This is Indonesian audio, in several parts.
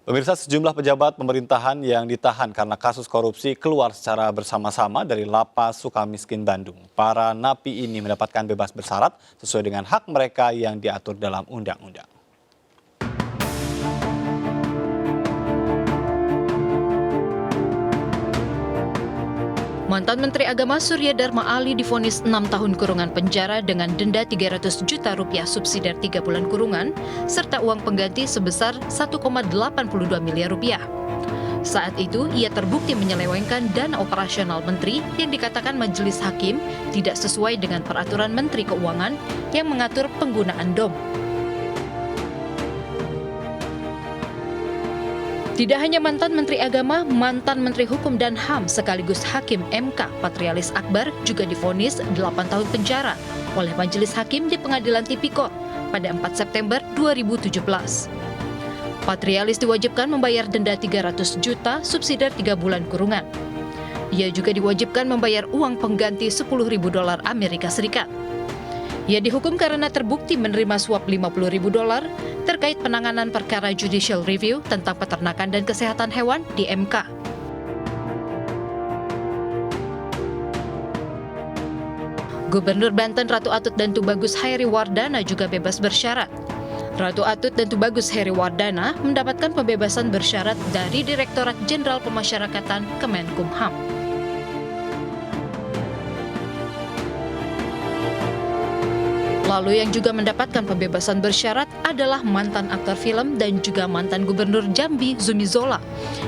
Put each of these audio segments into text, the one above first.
Pemirsa, sejumlah pejabat pemerintahan yang ditahan karena kasus korupsi keluar secara bersama-sama dari Lapas Sukamiskin Bandung. Para napi ini mendapatkan bebas bersyarat sesuai dengan hak mereka yang diatur dalam undang-undang. Mantan Menteri Agama Surya Dharma Ali divonis 6 tahun kurungan penjara dengan denda 300 juta rupiah subsidiar 3 bulan kurungan, serta uang pengganti sebesar 1,82 miliar rupiah. Saat itu, ia terbukti menyelewengkan dana operasional menteri yang dikatakan majelis hakim tidak sesuai dengan peraturan Menteri Keuangan yang mengatur penggunaan DOM. Tidak hanya mantan Menteri Agama, mantan Menteri Hukum dan HAM sekaligus Hakim MK Patrialis Akbar juga divonis 8 tahun penjara oleh Majelis Hakim di Pengadilan Tipikor pada 4 September 2017. Patrialis diwajibkan membayar denda 300 juta subsidiar 3 bulan kurungan. Ia juga diwajibkan membayar uang pengganti $10.000 Amerika Serikat. Ia dihukum karena terbukti menerima suap $50.000 terkait penanganan perkara judicial review tentang peternakan dan kesehatan hewan di MK. Gubernur Banten Ratu Atut dan Tubagus Hairi Wardana juga bebas bersyarat. Ratu Atut dan Tubagus Hairi Wardana mendapatkan pembebasan bersyarat dari Direktorat Jenderal Pemasyarakatan Kemenkumham. Lalu yang juga mendapatkan pembebasan bersyarat adalah mantan aktor film dan juga mantan Gubernur Jambi Zumi Zola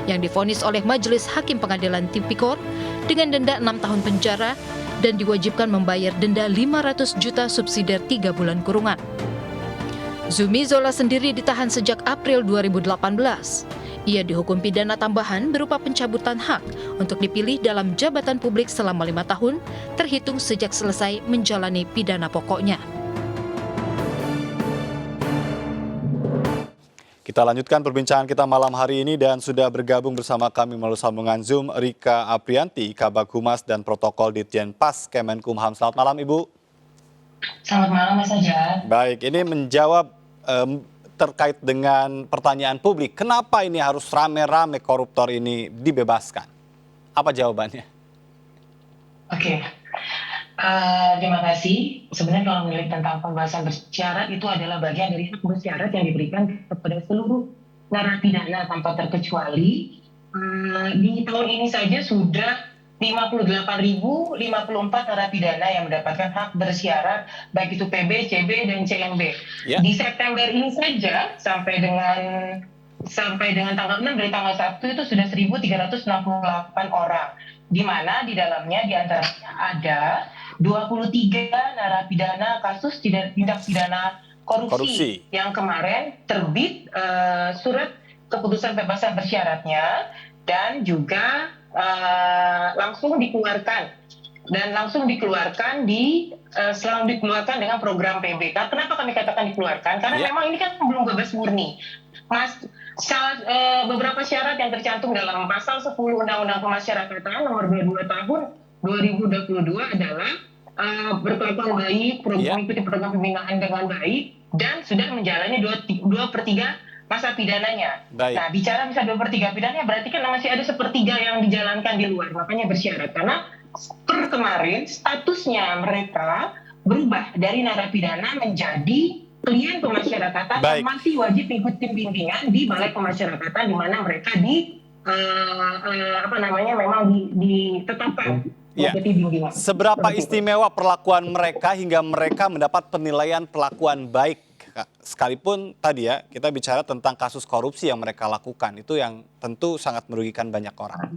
yang divonis oleh Majelis Hakim Pengadilan Tipikor dengan denda 6 tahun penjara dan diwajibkan membayar denda 500 juta subsidiar 3 bulan kurungan. Zumi Zola sendiri ditahan sejak April 2018. Ia dihukum pidana tambahan berupa pencabutan hak untuk dipilih dalam jabatan publik selama 5 tahun terhitung sejak selesai menjalani pidana pokoknya. Kita lanjutkan perbincangan kita malam hari ini dan sudah bergabung bersama kami melalui sambungan Zoom Rika Aprianti, Kabag Humas dan Protokol Ditjen Pas Kemenkumham. Selamat malam Ibu. Selamat malam Mas Ajat. Baik, ini menjawab terkait dengan pertanyaan publik, kenapa ini harus rame-rame koruptor ini dibebaskan? Apa jawabannya? Oke, terima kasih. Sebenarnya kalau melihat tentang pembahasan bersyarat itu adalah bagian dari hak bersyarat yang diberikan kepada seluruh narapidana tanpa terkecuali. Di tahun ini saja sudah 58.054 narapidana yang mendapatkan hak bersyarat, baik itu PB, CB, dan CMB. Ya. Di September ini saja sampai dengan tanggal 6 dari tanggal 1 itu sudah 1.368 orang. Di mana di dalamnya diantaranya ada 23 narapidana kasus tindak pidana korupsi yang kemarin terbit surat keputusan bebasan bersyaratnya dan juga langsung dikeluarkan selalu dikeluarkan dengan program PBK. Kenapa kami katakan dikeluarkan? Karena memang ini kan belum bebas murni. Beberapa syarat yang tercantum dalam pasal 10 Undang-Undang Pemasyarakatan nomor 22 tahun 2022 adalah berkelakuan baik, mengikuti program pembinaan dengan baik, dan sudah menjalani 2/3 masa pidananya. Baik. Nah, bicara bisa 2/3 pidananya, berarti kan masih ada 1/3 yang dijalankan di luar, makanya bersyarat. Karena per kemarin statusnya mereka berubah dari narapidana menjadi klien pemasyarakatan yang masih wajib mengikuti bimbingan di Balai Pemasyarakatan, di mana mereka memang ditetapkan. Ya. Seberapa istimewa perlakuan mereka hingga mereka mendapat penilaian perlakuan baik? Sekalipun tadi ya kita bicara tentang kasus korupsi yang mereka lakukan, itu yang tentu sangat merugikan banyak orang.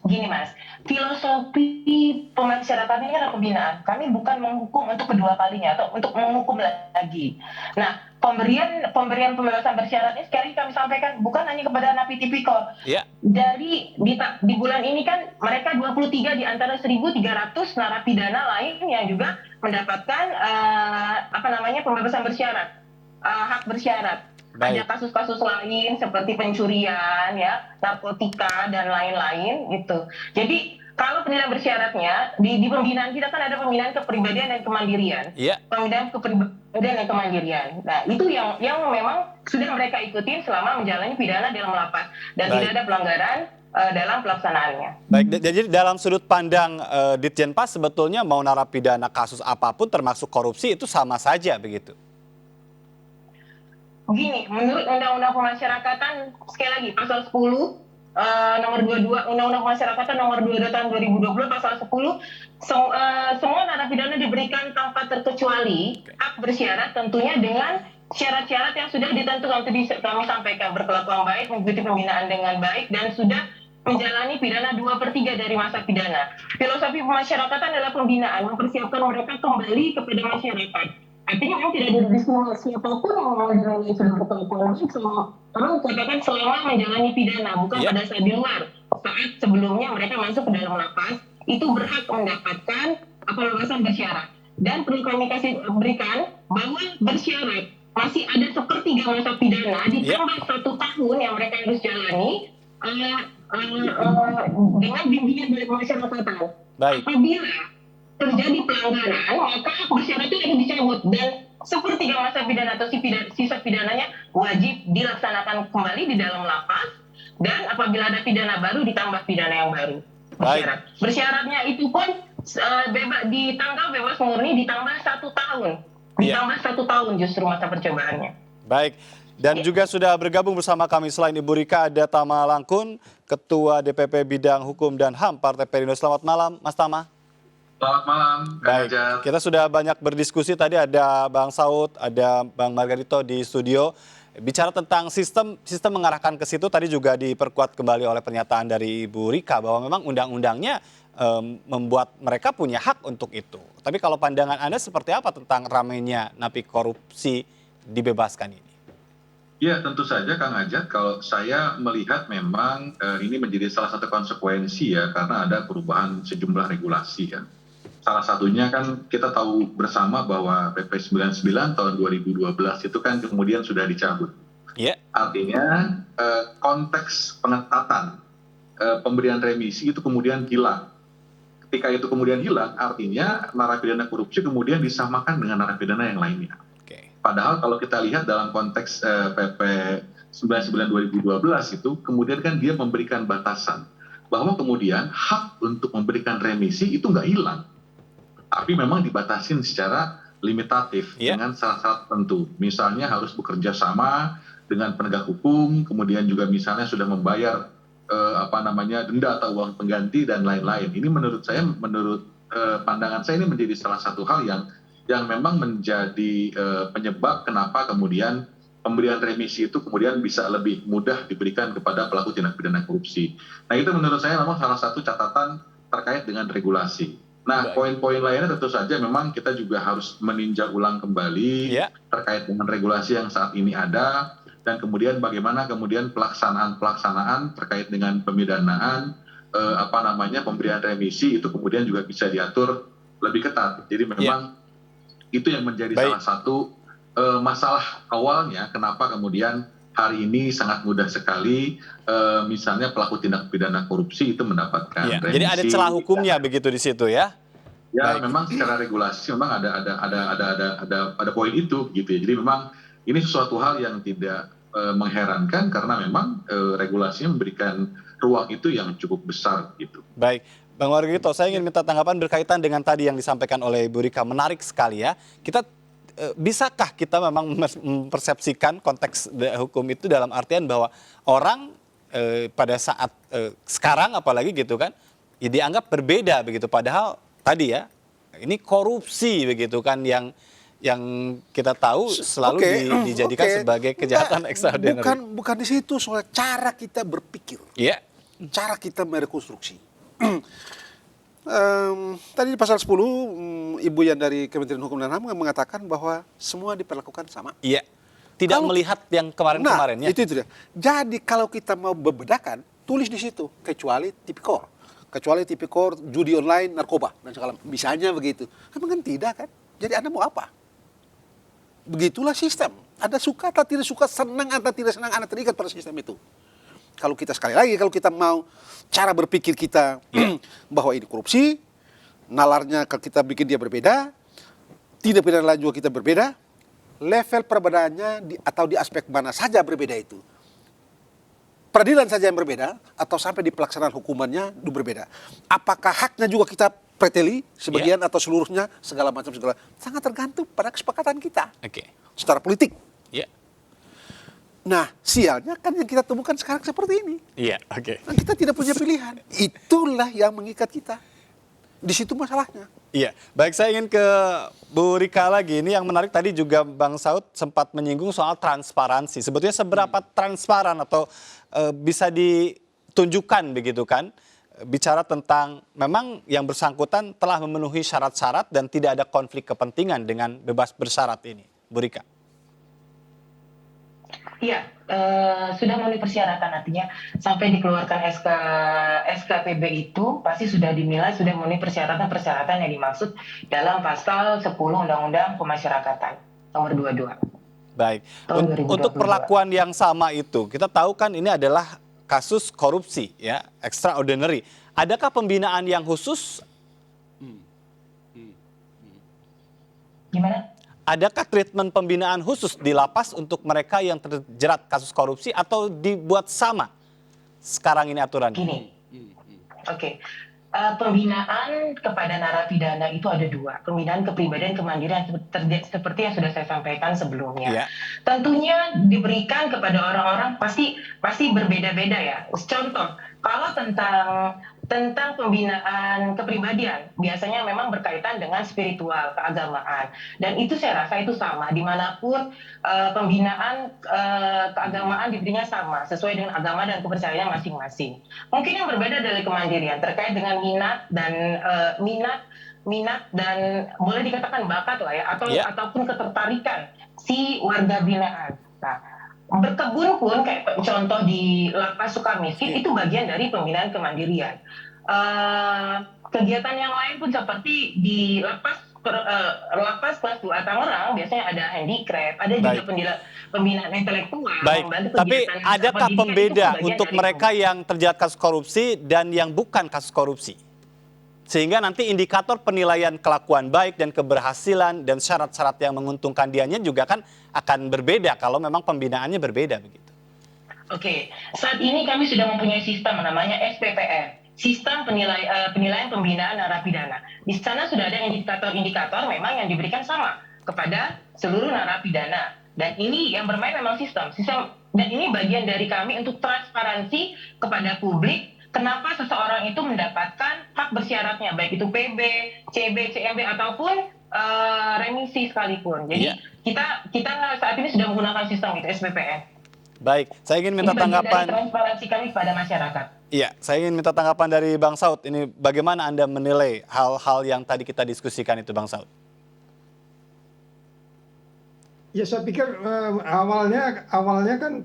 Gini Mas, filosofi pemasyarakatan ini adalah pembinaan. Kami bukan menghukum untuk kedua kalinya atau untuk menghukum lagi. Nah, pemberian pembebasan bersyarat ini sekali kami sampaikan bukan hanya kepada napi tipikor. Ya. Di bulan ini kan mereka 23 di antara 1.300 narapidana lain yang juga mendapatkan pembebasan bersyarat, hak bersyarat. Ada kasus-kasus lain seperti pencurian, ya, narkotika dan lain-lain gitu. Jadi Kalau penilaian bersyaratnya di pembinaan kita kan ada pembinaan kepribadian dan kemandirian. Iya. Pembinaan kepribadian dan kemandirian. Nah, itu yang memang sudah mereka ikuti selama menjalani pidana dalam lapas dan Baik. tidak ada pelanggaran dalam pelaksanaannya. Baik, jadi dalam sudut pandang Ditjenpas sebetulnya mau narapidana kasus apapun termasuk korupsi itu sama saja begitu. Begini, menurut Undang-Undang Pemasyarakatan, sekali lagi pasal 10 nomor 22 Undang-Undang Pemasyarakatan nomor 22 tahun 2020 pasal 10 semua narapidana diberikan tanpa terkecuali hak bersyarat tentunya dengan syarat-syarat yang sudah ditentukan. Tadi kami sampaikan berkelakuan baik, mengikuti pembinaan dengan baik dan sudah menjalani pidana 2/3 dari masa pidana. Filosofi pemasyarakatan adalah pembinaan, mempersiapkan mereka kembali kepada masyarakat. Artinya memang tidak didiskriminasi siapapun yang menjalani sudah berkelakuan baik orang katakan selama menjalani pidana, bukan pada saat di luar. Saat sebelumnya mereka masuk ke dalam lapas, itu berhak mendapatkan pembebasan bersyarat. Dan perlu kami berikan bahwa bersyarat masih ada sepertiga masa pidana ditambah 1 tahun yang mereka harus jalani dengan bimbingan dari pemasyarakatan. Baik. Apabila terjadi pelanggaran, maka hak bersyarat itu akan dicabut dan sepertiga masa pidana atau sisa pidananya wajib dilaksanakan kembali di dalam lapas dan apabila ada pidana baru ditambah pidana yang baru. Bersyarat. Bersyaratnya itu pun ditanggal bebas murni ditambah 1 tahun. Ditambah 1 tahun justru masa percobaannya. Baik. Dan juga sudah bergabung bersama kami selain Ibu Rika ada Tama Langkun, Ketua DPP Bidang Hukum dan HAM Partai Perindo. Selamat malam, Mas Tama. Selamat malam, Baik, kita sudah banyak berdiskusi tadi, ada Bang Saud, ada Bang Margarito di studio. Bicara tentang sistem mengarahkan ke situ, tadi juga diperkuat kembali oleh pernyataan dari Ibu Rika bahwa memang undang-undangnya membuat mereka punya hak untuk itu. Tapi kalau pandangan Anda seperti apa tentang ramainya napi korupsi dibebaskan ini? Ya tentu saja Kang Ajat, kalau saya melihat memang ini menjadi salah satu konsekuensi ya karena ada perubahan sejumlah regulasi ya. Salah satunya kan kita tahu bersama bahwa PP 99 tahun 2012 itu kan kemudian sudah dicabut. Yeah. Artinya konteks pengetatan pemberian remisi itu kemudian hilang. Ketika itu kemudian hilang, artinya narapidana korupsi kemudian disamakan dengan narapidana yang lainnya. Okay. Padahal kalau kita lihat dalam konteks PP 99 2012 itu kemudian kan dia memberikan batasan bahwa kemudian hak untuk memberikan remisi itu nggak hilang. Tapi memang dibatasin secara limitatif dengan syarat-syarat tertentu. Misalnya harus bekerja sama dengan penegak hukum, kemudian juga misalnya sudah membayar denda atau uang pengganti dan lain-lain. Ini menurut saya, pandangan saya ini menjadi salah satu hal yang memang menjadi penyebab kenapa kemudian pemberian remisi itu kemudian bisa lebih mudah diberikan kepada pelaku tindak pidana korupsi. Nah itu menurut saya memang salah satu catatan terkait dengan regulasi. Nah, poin-poin lainnya tentu saja memang kita juga harus meninjau ulang kembali terkait dengan regulasi yang saat ini ada dan kemudian bagaimana kemudian pelaksanaan terkait dengan pemidanaan pemberian remisi itu kemudian juga bisa diatur lebih ketat. Jadi memang itu yang menjadi salah satu masalah awalnya kenapa kemudian hari ini sangat mudah sekali misalnya pelaku tindak pidana korupsi itu mendapatkan remisi. Jadi ada celah hukumnya begitu di situ ya? Ya memang secara regulasi memang ada poin itu gitu ya. Jadi memang ini sesuatu hal yang tidak mengherankan karena memang regulasinya memberikan ruang itu yang cukup besar gitu. Baik. Bang Margarito, saya ingin minta tanggapan berkaitan dengan tadi yang disampaikan oleh Ibu Rika. Menarik sekali ya. Bisakah kita memang mempersepsikan konteks hukum itu dalam artian bahwa orang pada saat sekarang apalagi gitu kan, ya dianggap berbeda begitu. Padahal tadi ya, ini korupsi begitu kan yang kita tahu selalu dijadikan sebagai kejahatan ekstraordinari. Bukan di situ soal cara kita berpikir. Iya. Cara kita merekonstruksi. Tadi di pasal 10 Ibu yang dari Kementerian Hukum dan HAM mengatakan bahwa semua diperlakukan sama. Iya. Tidak melihat yang kemarin-kemarinnya. Itu dia. Jadi kalau kita mau membedakan, tulis di situ kecuali tipikor. Kecuali tipikor, judi online, narkoba dan segala misalnya begitu. Memang kan tidak kan? Jadi Anda mau apa? Begitulah sistem. Anda suka atau tidak suka, senang atau tidak senang, Anda terikat pada sistem itu. Kalau kita sekali lagi, kalau kita mau cara berpikir kita bahwa ini korupsi, nalarnya kalau kita bikin dia berbeda, tindak pidana lain juga kita berbeda, level perbedaannya atau di aspek mana saja berbeda itu. Peradilan saja yang berbeda atau sampai di pelaksanaan hukumannya itu berbeda. Apakah haknya juga kita preteli sebagian atau seluruhnya segala macam sangat tergantung pada kesepakatan kita secara politik. Nah, sialnya kan yang kita temukan sekarang seperti ini. Nah, kita tidak punya pilihan. Itulah yang mengikat kita. Di situ masalahnya. Iya, baik, saya ingin ke Bu Rika lagi. Ini yang menarik tadi juga Bang Saud sempat menyinggung soal transparansi. Sebetulnya seberapa transparan atau bisa ditunjukkan begitu kan? Bicara tentang memang yang bersangkutan telah memenuhi syarat-syarat dan tidak ada konflik kepentingan dengan bebas bersyarat ini. Bu Rika. Iya, sudah memenuhi persyaratan, artinya sampai dikeluarkan SKPB itu pasti sudah dinilai sudah memenuhi persyaratan-persyaratan yang dimaksud dalam pasal 10 Undang-Undang Pemasyarakatan nomor 22. Baik, Tahun 2022. untuk perlakuan yang sama itu, kita tahu kan ini adalah kasus korupsi ya, extraordinary. Adakah pembinaan yang khusus? Gimana? Adakah treatment pembinaan khusus di lapas untuk mereka yang terjerat kasus korupsi atau dibuat sama sekarang ini aturannya? Gini, oke. Pembinaan kepada narapidana itu ada dua. Pembinaan kepribadian kemandirian seperti yang sudah saya sampaikan sebelumnya. Tentunya diberikan kepada orang-orang pasti berbeda-beda ya. Contoh, kalau tentang pembinaan kepribadian biasanya memang berkaitan dengan spiritual, keagamaan, dan itu saya rasa itu sama dimanapun pembinaan keagamaan diberinya sama sesuai dengan agama dan kepercayaan masing-masing. Mungkin yang berbeda dari kemandirian terkait dengan minat dan boleh dikatakan bakat lah ya, ataupun ketertarikan si warga binaan. Nah, berkebun pun kayak contoh di Lapas Sukamiskin itu bagian dari pembinaan kemandirian. Kegiatan yang lain pun seperti di Lapas kelas 2 Tangerang biasanya ada handicraft, ada juga pembinaan intelektual. Baik, tapi adakah pembeda untuk mereka yang terjerat kasus korupsi dan yang bukan kasus korupsi? Sehingga nanti indikator penilaian kelakuan baik dan keberhasilan dan syarat-syarat yang menguntungkan dianya juga kan akan berbeda kalau memang pembinaannya berbeda begitu. Oke, saat ini kami sudah mempunyai sistem namanya SPPN, Sistem Penilaian Pembinaan Narapidana. Di sana sudah ada indikator-indikator memang yang diberikan sama kepada seluruh narapidana. Dan ini yang bermain memang sistem. Dan ini bagian dari kami untuk transparansi kepada publik. Kenapa seseorang itu mendapatkan hak bersyaratnya, baik itu PB, CB, CMB, ataupun remisi sekalipun. Jadi kita saat ini sudah menggunakan sistem itu SPPN. Baik, saya ingin minta tanggapan. Dari transparansi kami pada masyarakat. Iya, saya ingin minta tanggapan dari Bang Saud. Ini bagaimana Anda menilai hal-hal yang tadi kita diskusikan itu, Bang Saud? Ya, saya pikir awalnya kan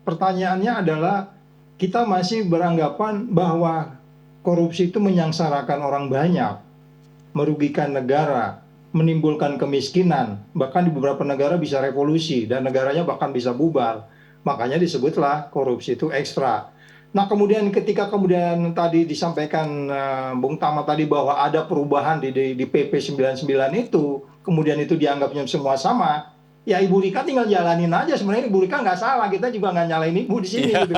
pertanyaannya adalah kita masih beranggapan bahwa korupsi itu menyangsarakan orang banyak, merugikan negara, menimbulkan kemiskinan, bahkan di beberapa negara bisa revolusi dan negaranya bahkan bisa bubar. Makanya disebutlah korupsi itu ekstra. Nah, kemudian ketika tadi disampaikan Bung Tama tadi bahwa ada perubahan di PP 99 itu, kemudian itu dianggapnya semua sama. Ya, Ibu Rika tinggal jalanin aja. Sebenarnya Ibu Rika nggak salah, kita juga nggak nyalain Ibu di sini. Gitu.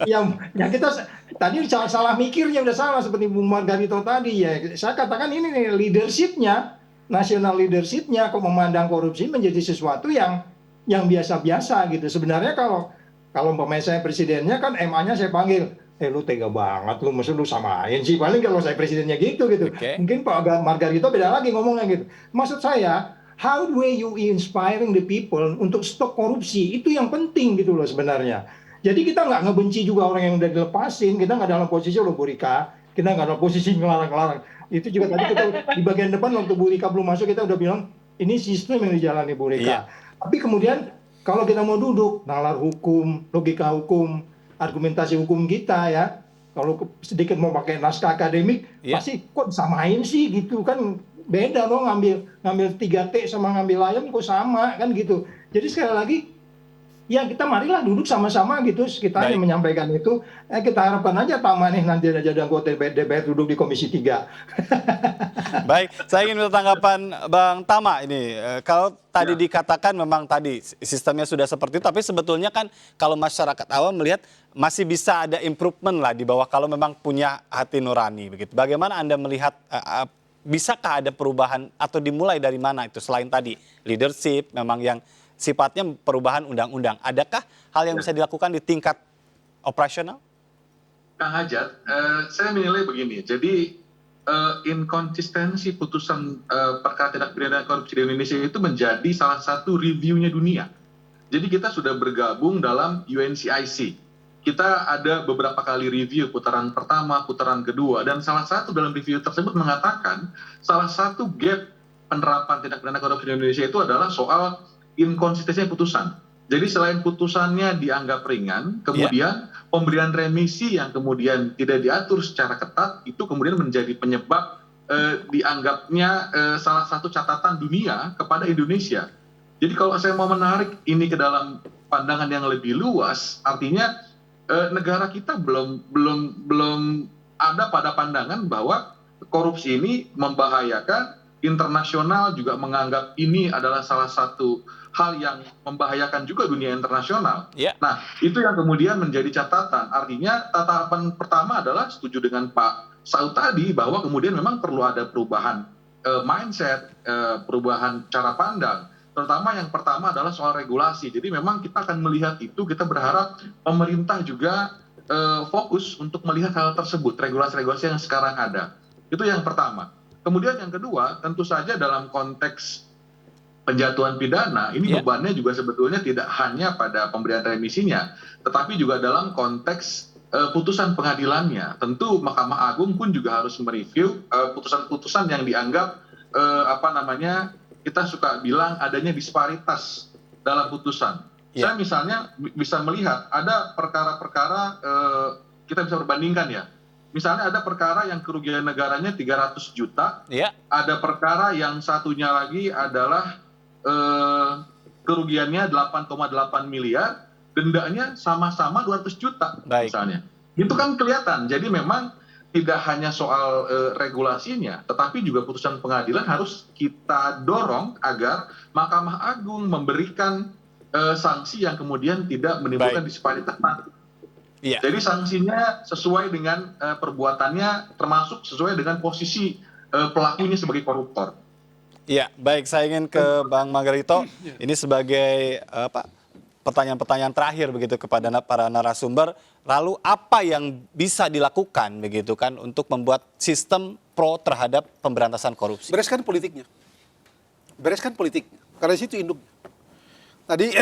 Ya kita tadi salah mikirnya udah salah seperti Bung Margarito tadi ya. Saya katakan ini nih leadershipnya, national leadershipnya memandang korupsi menjadi sesuatu yang biasa-biasa gitu. Sebenarnya kalau umpamanya saya presidennya kan MA-nya saya panggil, lu tega banget, lu maksud lu samain sih. Paling kalau saya presidennya gitu. Mungkin Pak Margarito beda lagi ngomongnya gitu. Maksud saya, how do you inspiring the people untuk stop korupsi? Itu yang penting gitu loh sebenarnya. Jadi kita nggak ngebenci juga orang yang udah dilepasin. Kita nggak dalam posisi loh Bu Rika. Kita nggak dalam posisi ngelarang-larang. Itu juga tadi kita di bagian depan waktu Bu Rika belum masuk kita udah bilang ini sistem yang dijalani Bu Rika. Tapi kemudian kalau kita mau duduk nalar hukum, logika hukum, argumentasi hukum kita ya. Kalau sedikit mau pakai naskah akademik, pasti kok samain sih gitu kan. Beda loh ngambil 3T sama ngambil ayam kok sama kan gitu. Jadi sekali lagi ya kita marilah duduk sama-sama gitu, kita hanya Baik. menyampaikan itu, kita harapkan aja Tama nih nanti ada jadi anggota DPR duduk di Komisi 3. Baik, saya ingin minta tanggapan Bang Tama ini. Kalau tadi dikatakan memang tadi sistemnya sudah seperti itu, tapi sebetulnya kan kalau masyarakat awam melihat masih bisa ada improvement lah di bawah kalau memang punya hati nurani begitu. Bagaimana Anda melihat bisakah ada perubahan atau dimulai dari mana itu selain tadi leadership memang yang sifatnya perubahan undang-undang. Adakah hal yang bisa dilakukan di tingkat operasional? Kang Hajat, saya menilai begini. Jadi inkonsistensi putusan perkara tindak pidana korupsi di Indonesia itu menjadi salah satu reviewnya dunia. Jadi kita sudah bergabung dalam UNCIC. Kita ada beberapa kali review, putaran pertama, putaran kedua, dan salah satu dalam review tersebut mengatakan salah satu gap penerapan tindak pidana korupsi di Indonesia itu adalah soal inkonsistensi putusan. Jadi selain putusannya dianggap ringan, kemudian pemberian remisi yang kemudian tidak diatur secara ketat itu kemudian menjadi penyebab dianggapnya salah satu catatan dunia kepada Indonesia. Jadi kalau saya mau menarik ini ke dalam pandangan yang lebih luas, artinya negara kita belum ada pada pandangan bahwa korupsi ini membahayakan, internasional juga menganggap ini adalah salah satu hal yang membahayakan juga dunia internasional. Nah, itu yang kemudian menjadi catatan. Artinya tatapan pertama adalah setuju dengan Pak Saud tadi bahwa kemudian memang perlu ada perubahan mindset, perubahan cara pandang. Terutama yang pertama adalah soal regulasi. Jadi memang kita akan melihat itu, kita berharap pemerintah juga fokus untuk melihat hal tersebut, regulasi-regulasi yang sekarang ada. Itu yang pertama. Kemudian yang kedua, tentu saja dalam konteks penjatuhan pidana, ini bebannya juga sebetulnya tidak hanya pada pemberian remisinya, tetapi juga dalam konteks putusan pengadilannya. Tentu Mahkamah Agung pun juga harus mereview putusan-putusan yang dianggap kita suka bilang adanya disparitas dalam putusan. Saya misalnya bisa melihat ada perkara-perkara kita bisa perbandingkan ya. Misalnya ada perkara yang kerugian negaranya 300 juta, ada perkara yang satunya lagi adalah kerugiannya 8,8 miliar, dendanya sama-sama 200 juta misalnya. Itu kan kelihatan. Jadi memang tidak hanya soal regulasinya, tetapi juga putusan pengadilan harus kita dorong agar Mahkamah Agung memberikan sanksi yang kemudian tidak menimbulkan disparitas nanti. Jadi sanksinya sesuai dengan perbuatannya, termasuk sesuai dengan posisi pelakunya sebagai koruptor. Iya, baik. Saya ingin ke Bang Margarito. Ini sebagai pertanyaan-pertanyaan terakhir begitu kepada para narasumber. Lalu apa yang bisa dilakukan begitu kan untuk membuat sistem pro terhadap pemberantasan korupsi? Bereskan politiknya. Bereskan politiknya. Karena situ induk. Tadi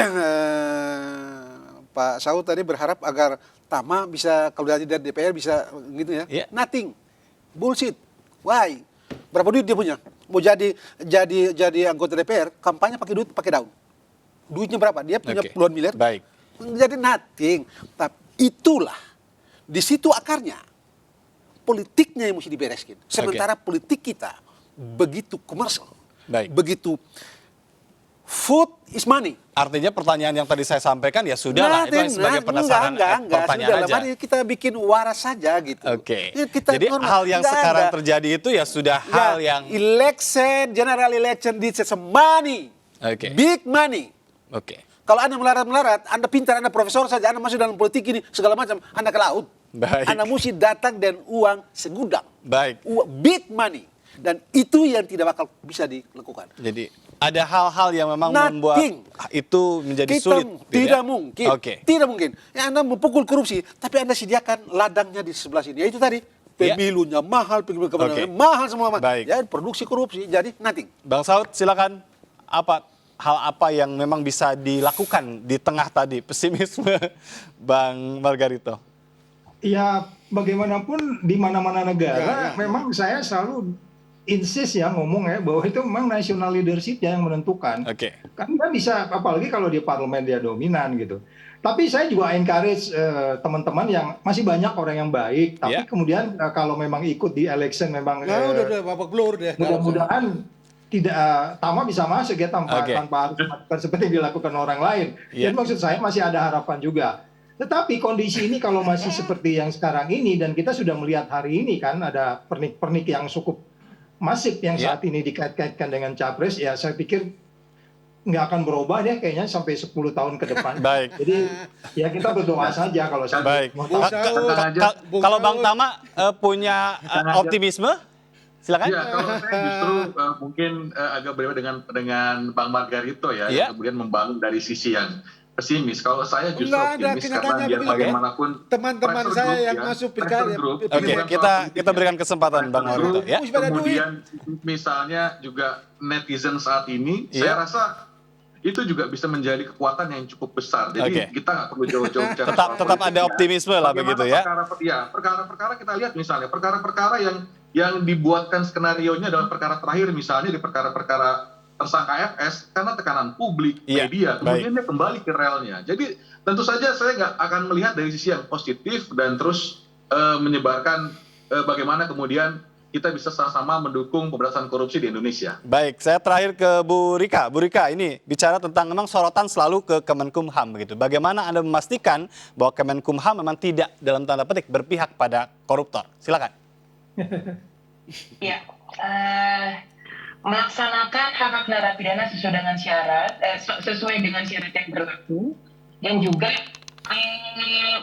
Pak Saud tadi berharap agar Tama bisa, kalau dari DPR bisa gitu ya. Nothing. Bullshit. Why? Berapa duit dia punya? Mau jadi anggota DPR, kampanye pakai duit, pakai daun. Duitnya berapa? Dia punya puluhan miliar. Baik. Jadi nothing. Tapi itulah, di situ akarnya. Politiknya yang mesti dibereskin. Sementara politik kita begitu komersial. Begitu food is money. Artinya pertanyaan yang tadi saya sampaikan ya sudah lah, itu sebagai penasaran pertanyaan aja. Mari kita bikin waras saja gitu. Jadi hal yang sekarang terjadi itu ya sudah hal yang election, general election, this is money. Big money. Kalau Anda melarat-melarat, Anda pintar, Anda profesor saja, Anda masuk dalam politik ini segala macam, Anda ke laut. Anda mesti datang dan uang segudang. Big money. Dan itu yang tidak bakal bisa dilakukan. Jadi ada hal-hal yang memang membuat itu menjadi sulit. Tidak mungkin. Tidak mungkin. Ya, Anda memukul korupsi, tapi Anda sediakan ladangnya di sebelah sini. Ya itu tadi. Pemilunya mahal, mahal semua. Ya, produksi korupsi. Jadi nothing. Bang Saud, silakan. Hal apa yang memang bisa dilakukan di tengah tadi pesimisme Bang Margarito? Ya, bagaimanapun di mana-mana negara, memang saya selalu insist ya ngomong ya bahwa itu memang national leadership yang menentukan. Kan nggak bisa, apalagi kalau di parlemen dia dominan gitu. Tapi saya juga encourage teman-teman yang masih banyak orang yang baik, tapi kemudian kalau memang ikut di election memang mudah-mudahan Tama bisa masuk ya tanpa Oke. harus melakukan seperti yang dilakukan orang lain. Iya. Jadi maksud saya masih ada harapan juga. Tetapi kondisi ini kalau masih seperti yang sekarang ini dan kita sudah melihat hari ini kan ada pernik-pernik yang cukup masif yang Iya. saat ini dikait-kaitkan dengan capres, ya saya pikir nggak akan berubah deh kayaknya sampai 10 tahun ke depan. Baik. Jadi ya kita berdoa saja kalau saya Baik. mau Bung Ka- Saud, ka- ka- Bung Kalau Bang Saud. Tama punya optimisme, silakan. Ya, kalau saya justru mungkin agak berbeda dengan Bang Margarito ya, Iya. yang kemudian membangun dari sisi yang pesimis. Kalau saya justru Enggak ada, optimis karena kenyataannya biar begitu. bagaimanapun Teman-teman pressure saya group yang ya, masuk pressure pilkada, group, pilpres. Oke, bukan soal kita politik berikan ya. kesempatan Bang Pressure Margarito group, ya. Wih, pada kemudian misalnya juga netizen saat ini, Iya. saya rasa itu juga bisa menjadi kekuatan yang cukup besar. Jadi Oke. kita nggak perlu jauh-jauh bicara Tetap soal ada politik ya. optimisme lah Bagaimana begitu ya. perkara-perkara kita lihat misalnya perkara-perkara yang dibuatkan skenarionya dalam perkara terakhir misalnya di perkara-perkara tersangka FS karena tekanan publik, Iya, media, kemudian dia kembali ke relnya. Jadi tentu saja saya nggak akan melihat dari sisi yang positif dan terus menyebarkan bagaimana kemudian kita bisa sama-sama mendukung pemberantasan korupsi di Indonesia. Baik, saya terakhir ke Bu Rika. Bu Rika, ini bicara tentang memang sorotan selalu ke Kemenkumham begitu. Bagaimana Anda memastikan bahwa Kemenkumham memang tidak dalam tanda petik berpihak pada koruptor? Silakan. Ya, melaksanakan hak-hak narapidana sesuai dengan syarat yang berlaku dan juga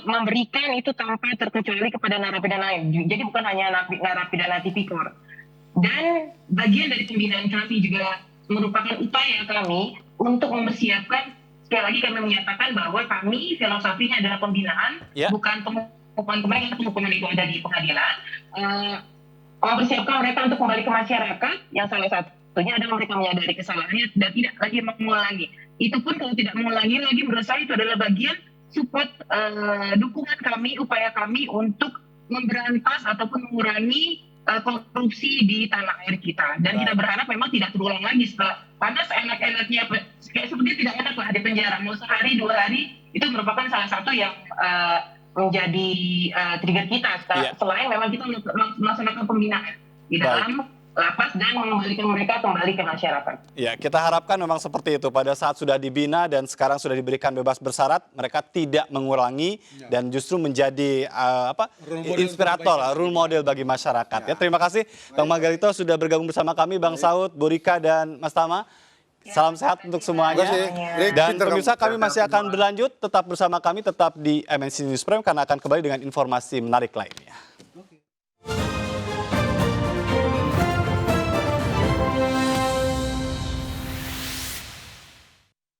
memberikan itu tanpa terkecuali kepada narapidana lain. Jadi bukan hanya narapidana tipikor. Dan bagian dari pembinaan kami juga merupakan upaya kami untuk mempersiapkan, sekali lagi kami menyatakan bahwa kami filosofinya adalah pembinaan, Ya. bukan penghukuman itu ada di pengadilan. Mempersiapkan mereka untuk kembali ke masyarakat, yang salah satunya adalah mereka menyadari kesalahannya dan tidak lagi mengulangi. Itu pun kalau tidak mengulangi lagi, menurut saya itu adalah bagian support dukungan kami, upaya kami untuk memberantas ataupun mengurangi korupsi di tanah air kita. Dan kita berharap memang tidak terulang lagi karena seenak-enaknya, kayak seperti tidak enak lah di penjara, mau sehari 2 hari, itu merupakan salah satu yang menjadi trigger kita. Selain memang kita melaksanakan pembinaan di dalam lapas dan mengembalikan mereka kembali ke masyarakat. Ya, kita harapkan memang seperti itu. Pada saat sudah dibina dan sekarang sudah diberikan bebas bersyarat, mereka tidak mengulangi dan justru menjadi inspirator, role model bagi masyarakat. Ya, terima kasih Bang Margarito sudah bergabung bersama kami, Bang Saud, Bu Rika dan Mas Tama. Salam sehat untuk semuanya. Dan pemirsa, kami masih akan berlanjut, tetap bersama kami, tetap di MNC News Prime karena akan kembali dengan informasi menarik lainnya.